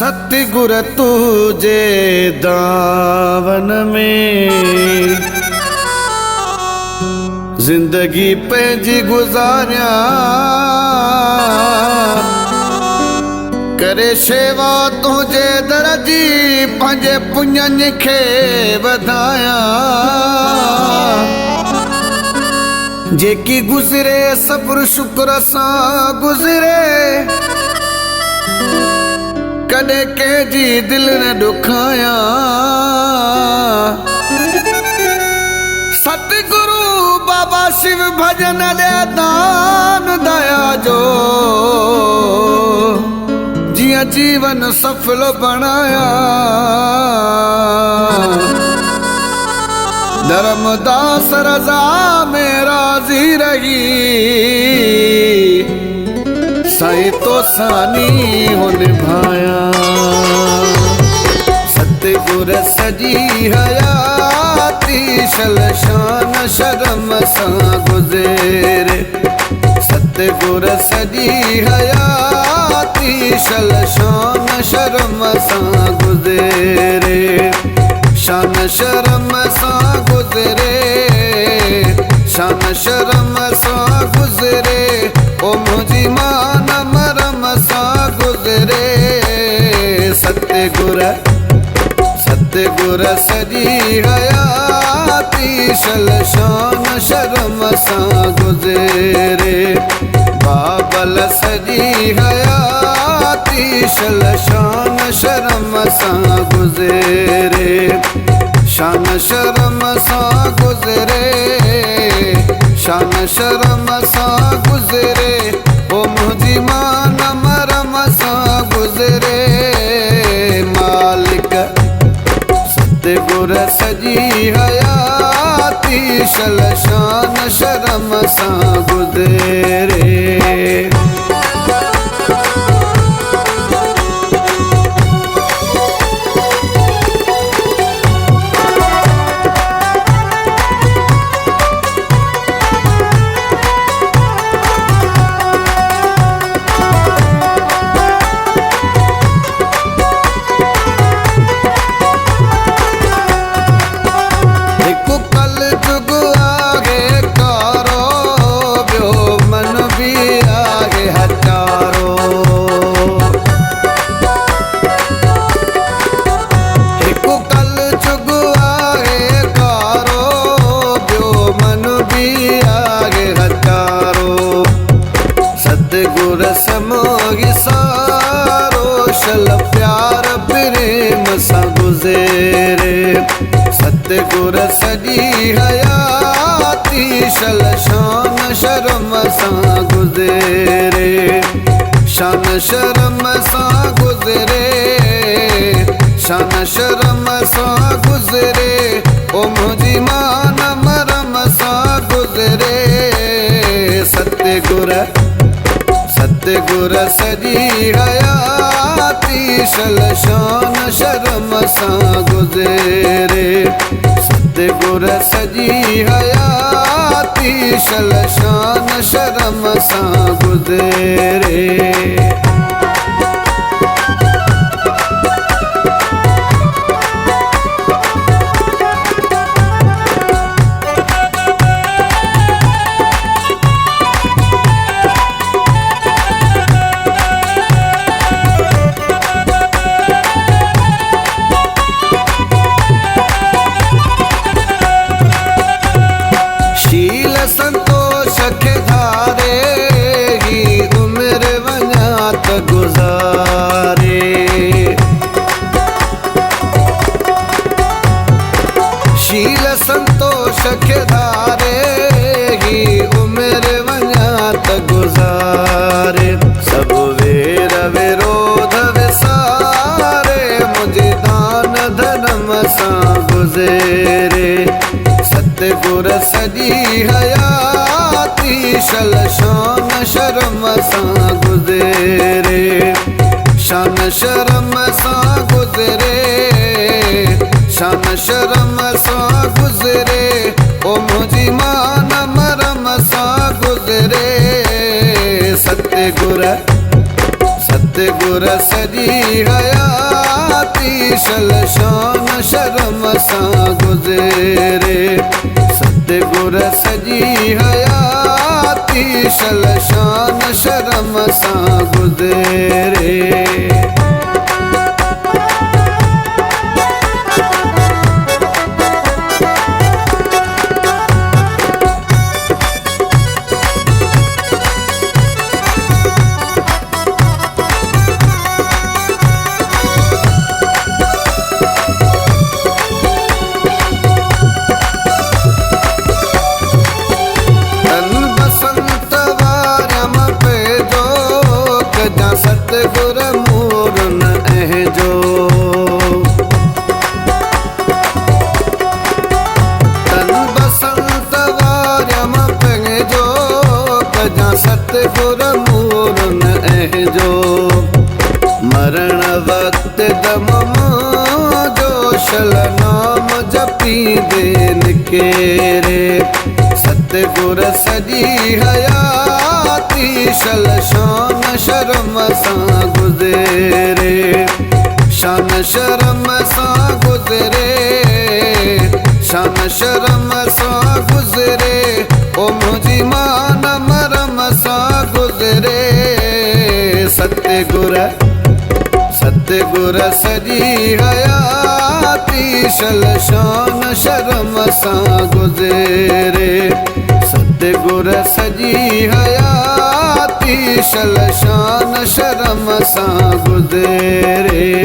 सतगुर तुझे दावन में जिंदगी पंहिंजी गुज़ारिया करे शेवा तुझे दर जी पंहिंजे पुञनि खे वधाया जेकी गुज़रे सब्र शुक्र सां गुज़रे कॾहिं कंहिंजी दिल न ॾुखाया सतगुरु बाबा शिव भजन ॾे दान दया जो जिया जीवन सफल बनाया धर्मदास रजा में राजी रही साईं तो सानी हो निभाया सतगुर सजी हयाती शल शान शर्म सां गुज़रे सतगुर सजी हयाती शल शान शर्म सां गुज़रे शान शर्म सां गुज़रे शान शर्म सां गुज़रे ओ मुझी मान मरम सां गुज़रे सतगुर सजी हयाती शल शान शर्म सां गुज़रे बाबल सजी हयाती शल शान शर्म सां गुज़रे शान शर्म सां गुज़रे शान शर्म सां गुज़रे ओ मुझी मान मरम सां गुज़रे मालिक सतगुर सजी हयाती शल शान शर्म सां गुज़रे सतगुर समोगी सारो शल प्यार प्रेम सां गुज़रे सतगुर सजी हयाती शल शान शर्म सां गुज़रे शान शर्म सां गुज़रे शान शर्म सां गुज़रे ओ मुझी मान मरम सां गुज़रे सतगुर सजी हयाती शल शान शर्म सां गुज़रे सतगुर सजी हयाती शल शान शर्म सां गुज़रे संतोष खे धारे ही उम्र वञात गुज़ारे शील संतोष खे धारे ही उम्र वञात गुज़ारे सब वेर विरोध विसारे मुझे दान धर्म सां गुज़रे सतगुर सजी हयाती शल शान शर्म सां गुज़रे शान शर्म सां गुज़रे शान शर्म सां गुज़रे ओ मुझी मान मरम सां गुज़रे सतगुर सतगुर सजी हयाती शलशान शर्म सां गुज़रे। सतगुर सजी हयाती शलशान शर्म सां गुज़रे। सतगुर मूरन अहजो तन बसंत वार्यम पंहिंजो कजां सतगुर मूरन अहजो। मरण वक्त दम जो शल नाम जपींदे निकेरे। सतगुर सजी हयाती शलशान शर्म सां गुज़रे। शान शर्म सां गुज़रे, शान शर्म सां गुज़रे। ओ मुंहिंजी मान मरम सां गुज़रे। सतगुर सजी हयाती शलशान शर्म सां गुज़रे। सतगुर सजी हयाती शलशान शर्म सां गुज़रे।